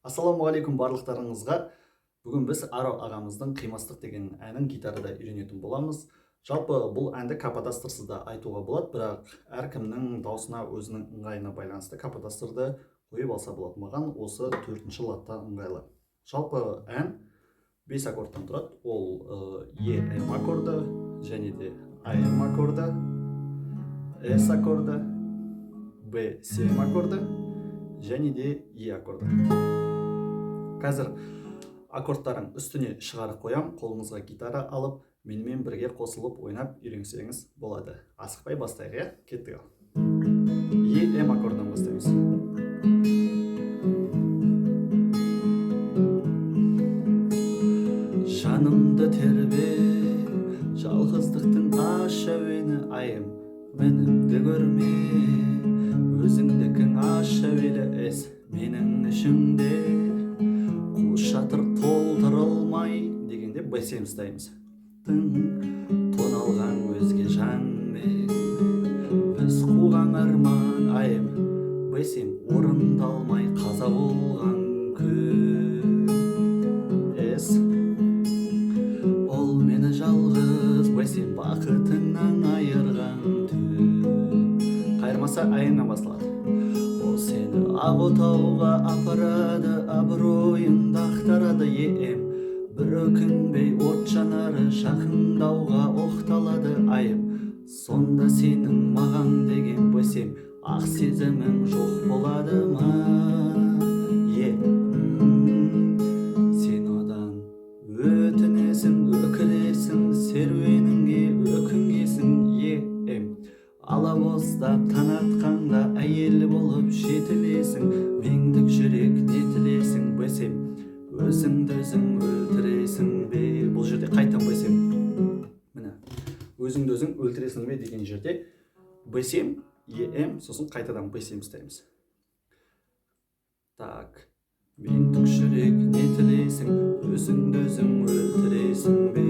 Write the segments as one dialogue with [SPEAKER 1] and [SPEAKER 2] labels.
[SPEAKER 1] Ассалаумағалейкум барлықтарыңызға. Бүгін біз Аро ағамыздың Қимастық деген әнін гитарада үйренетін боламыз. Жалпы бұл әнді каподастрсыз да айтуға болады, бірақ әркімнің даусына өзінің ыңғайына байланысты каподастрды қойып алса болады. Маған осы 4-ші латта ыңғайлы. Жалпы ән 5 аккордтан тұрады. Ол Е-М аккорды, және де А-М аккорды, С аккорды, Б-7 аккорды, және де Е аккорды. Қазір аккордтарын үстіне шығарып қоям, қолыңызға гитара алып, менімен бірге қосылып ойнап үйренсеңіз болады. Асықпай бастайық, иә? Кеттік. Е-М аккордынан бастаймыз. Жанымды тербе, жалғыздықтың аш әуені, айым, мінімді көрме, өзіңдікің аш әуелі әс, менің ішімде шатыр толтырылмай дегенде Б-7 ұстаймыз. Тоналған өзге жанмен біз қуған арман, айым, Б-7 орындалмай қаза болған күн. С ол мені жалғыз, Б-7 бақытыңнан айырған түн. Қайырмаса айынан басталады. Ол сені ақ отауға апарады, абыройыңды ақтарады. Е-М бір өкінбей от жанары жақындауға оқталады. Айым, сонда сенің маған деген Б-7 ақ сезімің жоқ болады ма? Сен одан өтінесің, өкіресің, серуеніңе өкінгесің. Е-М алабоздап таң атқанда әйелі болып жетілесің, меңдік жүрек не тілесің. Б-7 өзіңді өзің өлтіресің бе? Бұл жерде қайтан Б-7, міне, өзіңді өзің өлтіресің бе деген жерде Б-7, Е-М, сосын қайтадан Б-7 ұстаймыз. Так, меңдік жүрек не тілесің, өзіңді өзің өлтіресің бе?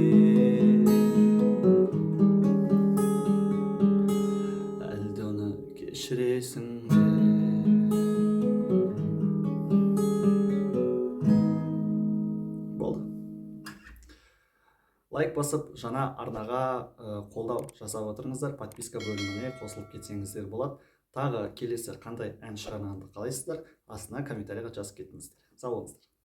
[SPEAKER 1] Әлде оны кешіресің бе? Лайк басып, жаңа арнаға қолдау жасап отырыңыздар. Подписка бөліміне қосылып кетсеңіздер болады. Тағы келесі қандай ән шығарғанды қалайсыздар? Астына комментарийға жазып кетіңіздер. Сау болыңыздар.